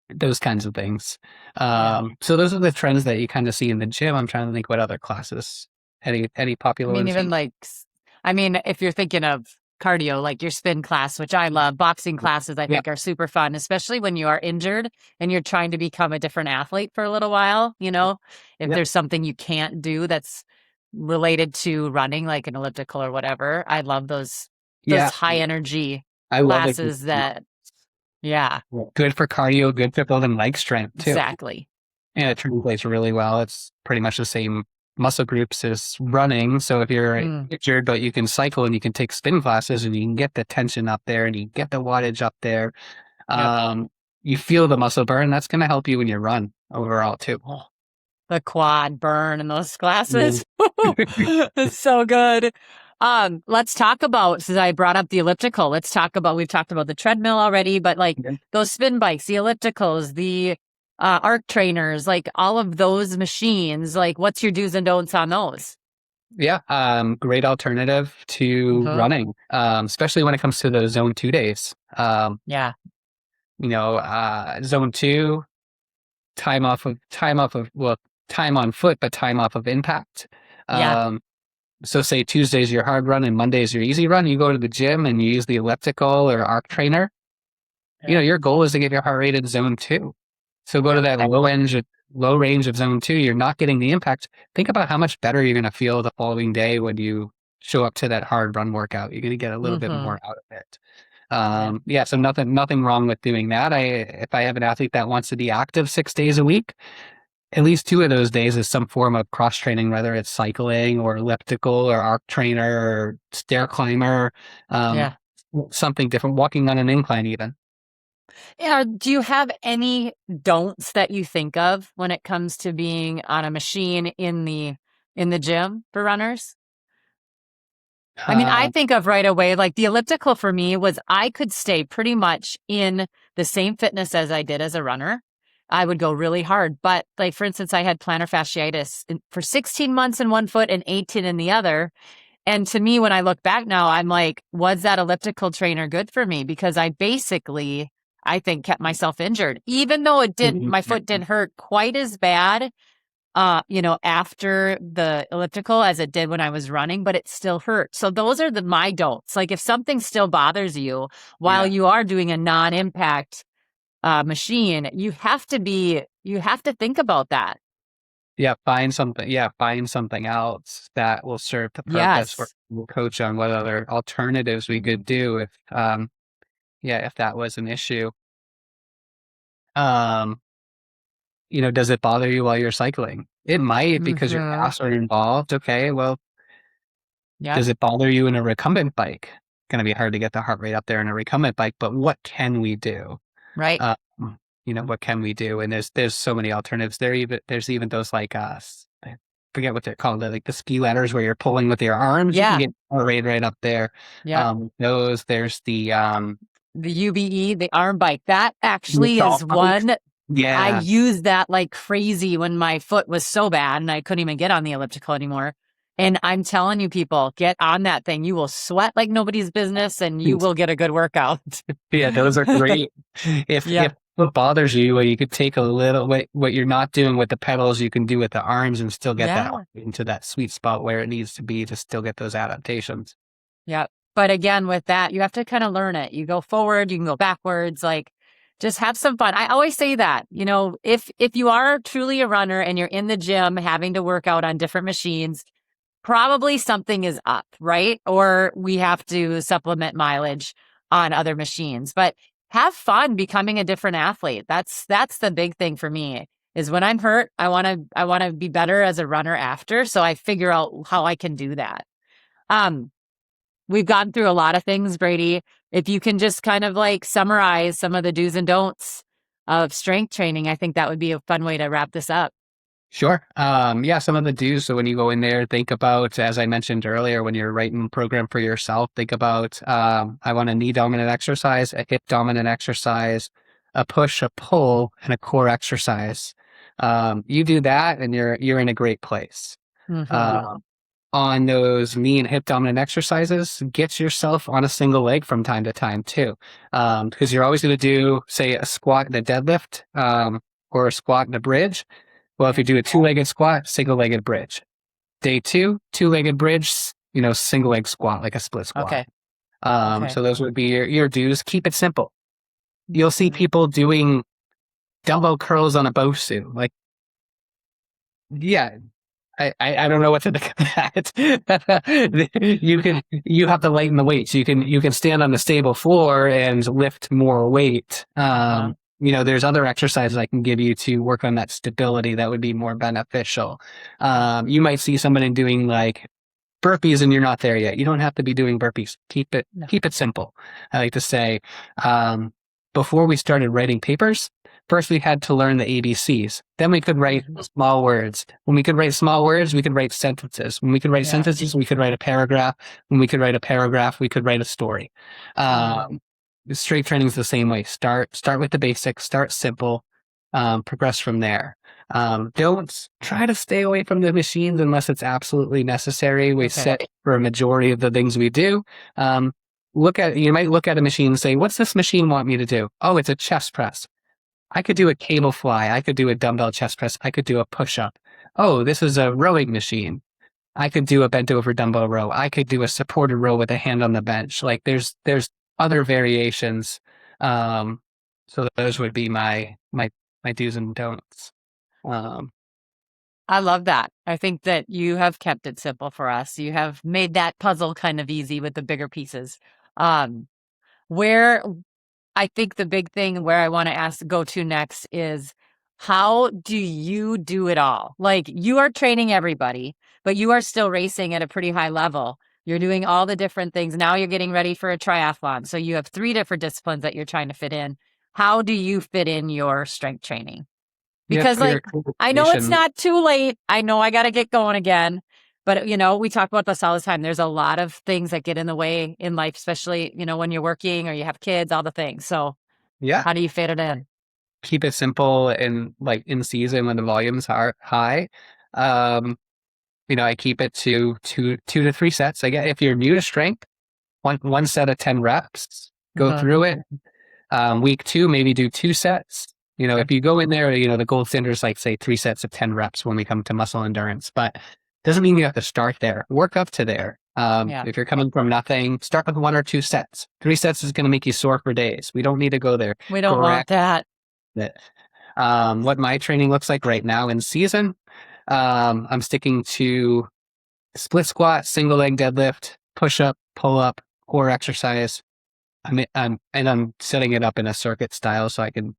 Those kinds of things. So those are the trends that you kind of see in the gym. I'm trying to think what other classes, any popular ones. Even if you're thinking of cardio, like your spin class, which I love. Boxing classes, I think, are super fun, especially when you are injured and you're trying to become a different athlete for a little while. If there's something you can't do that's related to running, like an elliptical or whatever. I love those Yeah, high energy I love it. classes that, yeah, Good for cardio, good for building leg strength too. exactly. And it translates really well. It's pretty much the same muscle groups as running. So if you're injured, but you can cycle and you can take spin classes and you can get the tension up there and you get the wattage up there. You feel the muscle burn. That's going to help you when you run overall too. The quad burn in those classes. It's so good. Let's talk about, since I brought up the elliptical, we've talked about the treadmill already, but like those spin bikes, the ellipticals, the arc trainers, like all of those machines, like what's your do's and don'ts on those? Yeah, great alternative to running, especially when it comes to the zone 2 days. Zone 2, time on foot, but time off of impact. So say Tuesday's your hard run and Monday's your easy run. You go to the gym and you use the elliptical or arc trainer. Your goal is to get your heart rate in zone 2. So go to that low range of zone 2. You're not getting the impact. Think about how much better you're going to feel the following day when you show up to that hard run workout. You're going to get a little bit more out of it. So nothing wrong with doing that. If I have an athlete that wants to be active 6 days a week, at least 2 of those days is some form of cross training, whether it's cycling or elliptical or arc trainer or stair climber, something different, walking on an incline even. Yeah. Do you have any don'ts that you think of when it comes to being on a machine in the gym for runners? I mean, I think of right away, like the elliptical for me was I could stay pretty much in the same fitness as I did as a runner. I would go really hard. But like, for instance, I had plantar fasciitis for 16 months in one foot and 18 in the other. And to me, when I look back now, I'm like, was that elliptical trainer good for me? Because I basically, I think, kept myself injured, even though my foot didn't hurt quite as bad, after the elliptical as it did when I was running, but it still hurt. So those are my don'ts. Like if something still bothers you while you are doing a non-impact machine, you have to think about that. Find something else that will serve the purpose. We'll coach on what other alternatives we could do if that was an issue. Does it bother you while you're cycling? It might because your calves are involved. Okay, well, does it bother you in a recumbent bike? Going to be hard to get the heart rate up there in a recumbent bike, but what can we do? Right. What can we do? And there's so many alternatives. There's even those like I forget what they're called, like the ski ladders where you're pulling with your arms. You can get heart rate right up there. There's the UBE, the arm bike. That actually is one. I used that like crazy when my foot was so bad and I couldn't even get on the elliptical anymore. And I'm telling you, people, get on that thing. You will sweat like nobody's business and you will get a good workout. Those are great. If what bothers you, well, you could take a little, what you're not doing with the pedals, you can do with the arms and still get that into that sweet spot where it needs to be to still get those adaptations. Yeah. But again, with that, you have to kind of learn it. You go forward, you can go backwards, like just have some fun. I always say that, if you are truly a runner and you're in the gym having to work out on different machines, probably something is up, right? Or we have to supplement mileage on other machines, but have fun becoming a different athlete. That's the big thing for me is when I'm hurt, I want to be better as a runner after. So I figure out how I can do that. We've gone through a lot of things, Brady. If you can just kind of like summarize some of the do's and don'ts of strength training, I think that would be a fun way to wrap this up. Sure. Some of the do's. So when you go in there, think about, as I mentioned earlier, when you're writing a program for yourself, think about, I want a knee dominant exercise, a hip dominant exercise, a push, a pull, and a core exercise. You do that and you're in a great place. On those knee and hip dominant exercises, get yourself on a single leg from time to time too. Because you're always going to do, say, a squat and a deadlift, or a squat and a bridge. Well, if you do a 2-legged squat, single-legged bridge. Day 2, 2-legged bridge, single leg squat, like a split squat. Okay. Okay. So those would be your do's. Keep it simple. You'll see Mhm. people doing dumbbell curls on a BOSU. Like, yeah, I don't know what to think of that. You have to lighten the weights. You can stand on the stable floor and lift more weight. Uh-huh. There's other exercises I can give you to work on that stability that would be more beneficial. You might see somebody doing like burpees and you're not there yet. You don't have to be doing burpees. No. Keep it simple. I like to say, um, before we started writing papers, first we had to learn the ABCs. Then we could write Mhm. small words. When we could write small words, we could write sentences. When we could write Yeah. sentences, we could write a paragraph. When we could write a paragraph, we could write a story. Mhm. Strength training is the same way. Start with the basics. Start simple. Progress from there. Don't try to stay away from the machines unless it's absolutely necessary. We Okay. set for a majority of the things we do. You might look at a machine and say, what's this machine want me to do? Oh, it's a chest press. I could do a cable fly. I could do a dumbbell chest press. I could do a push up. Oh, this is a rowing machine. I could do a bent over dumbbell row. I could do a supported row with a hand on the bench. Like there's other variations. So those would be my do's and don'ts. Um, I love that. I think that you have kept it simple for us. You have made that puzzle kind of easy with the bigger pieces. Um, where I think the big thing where I want to go to next is how do you do it all? Like you are training everybody, but you are still racing at a pretty high level. You're doing all the different things. Now you're getting ready for a triathlon. So you have 3 different disciplines that you're trying to fit in. How do you fit in your strength training? you have Because like clear I know it's communication. not too late. I know I got to get going again. But we talk about this all the time. There's a lot of things that get in the way in life, especially, when you're working or you have kids, all the things. So Yeah, how do you fit it in? keep it simple and like in season when the volumes are high. Um, I keep it to two to three sets. I get if you're new to strength, one set of 10 reps, go Uh-huh. through it. Week 2, maybe do 2 sets. If you go in there, the gold standard is like say 3 sets of 10 reps when we come to muscle endurance, but doesn't mean you have to start there. Work up to there. Yeah. If you're coming from nothing, start with 1 or 2 sets. 3 sets is going to make you sore for days. We don't need to go there. We don't want Correct that. it. What my training looks like right now in season, I'm sticking to split squat, single leg deadlift, push up, pull up, core exercise. I'm setting it up in a circuit style so I can,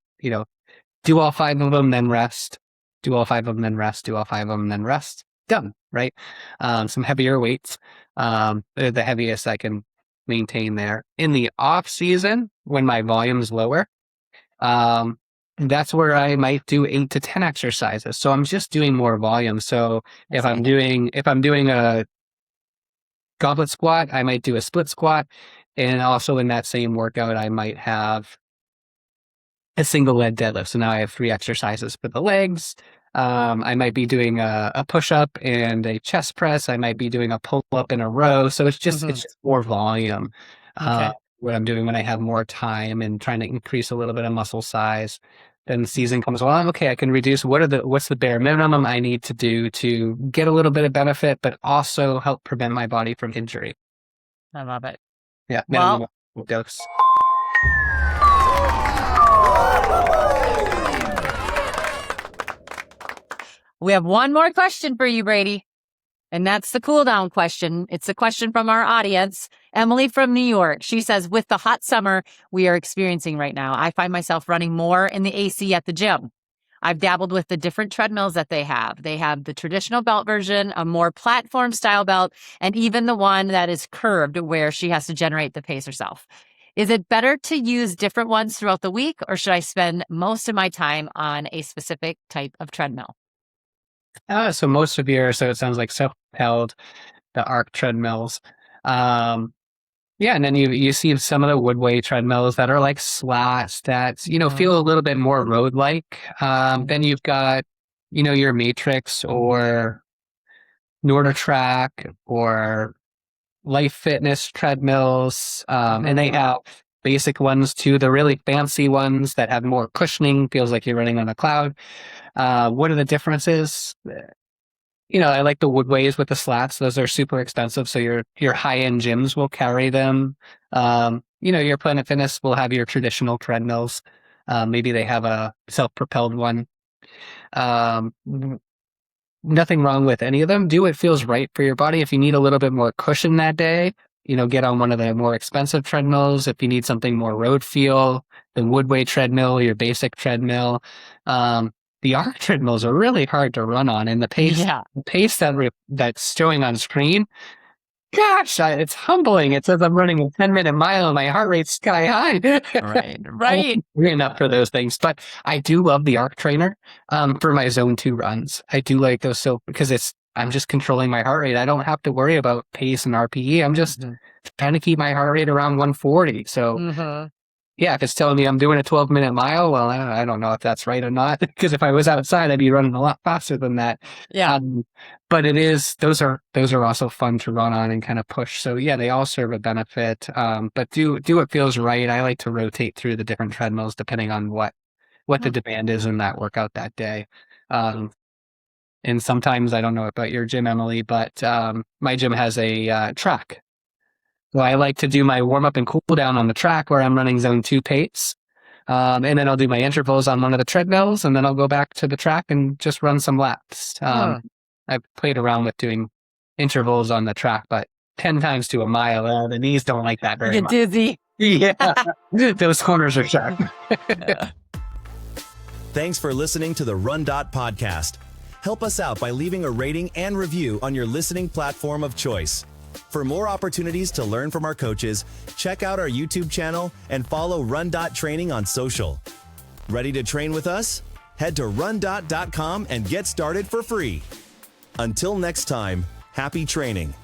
do all 5 of them, then rest, do all 5 of them, then rest, do all 5 of them, then rest. Done, right? Some heavier weights. They're the heaviest I can maintain there. In the off season, when my volume's lower, that's where I might do 8 to 10 exercises. So I'm just doing more volume. So if I'm doing a goblet squat, I might do a split squat. And also in that same workout, I might have a single leg deadlift. So now I have 3 exercises for the legs. I might be doing a push up and a chest press. I might be doing a pull up in a row. So it's just more volume. Okay. What I'm doing when I have more time and trying to increase a little bit of muscle size. Then the season comes along. Okay, I can reduce. What's the bare minimum I need to do to get a little bit of benefit, but also help prevent my body from injury? I love it. Yeah, Well, minimum dose. we have one more question for you, Brady. And that's the cool down question. It's a question from our audience. Emily from New York. She says, with the hot summer we are experiencing right now, I find myself running more in the AC at the gym. I've dabbled with the different treadmills that they have. They have the traditional belt version, a more platform style belt, and even the one that is curved where she has to generate the pace herself. Is it better to use different ones throughout the week, or should I spend most of my time on a specific type of treadmill? So it sounds like self-propelled, the arc treadmills. Yeah, and then you see some of the Woodway treadmills that are like slats that, feel a little bit more road-like. Then you've got, your Matrix or NordiTrack or Life Fitness treadmills. And they have basic ones too, the really fancy ones that have more cushioning, feels like you're running on a cloud. What are the differences? I like the Woodways with the slats. Those are super expensive. So your high-end gyms will carry them. Your Planet Fitness will have your traditional treadmills. Maybe they have a self-propelled one. Um, Nothing wrong with any of them. Do what feels right for your body. If you need a little bit more cushion that day, get on one of the more expensive treadmills. If you need something more road feel, the Woodway treadmill, your basic treadmill. The arc treadmills are really hard to run on, and the pace, Yeah. that's showing on screen, gosh, it's humbling. It says I'm running a 10-minute mile and my heart rate's sky high. Right. Enough for those things. But I do love the arc trainer for my zone 2 runs. I do like those because I'm just controlling my heart rate. I don't have to worry about pace and RPE. I'm just trying to keep my heart rate around 140. So yeah, if it's telling me I'm doing a 12-minute mile, well, I don't know if that's right or not, because if I was outside, I'd be running a lot faster than that. Yeah. But those are also fun to run on and kind of push. So yeah, they all serve a benefit. But do what feels right. I like to rotate through the different treadmills depending on what the demand is in that workout that day. And sometimes, I don't know about your gym, Emily, but my gym has a track. So I like to do my warm up and cool down on the track where I'm running zone 2 pace. And then I'll do my intervals on one of the treadmills, and then I'll go back to the track and just run some laps. I've played around with doing intervals on the track, but 10 times to a mile, the knees don't like that very Get much. dizzy. Yeah, those corners are sharp. Thanks for listening to the RunDot podcast. Help us out by leaving a rating and review on your listening platform of choice. For more opportunities to learn from our coaches, check out our YouTube channel and follow RunDot Training on social. Ready to train with us? Head to rundot.com and get started for free. Until next time, happy training.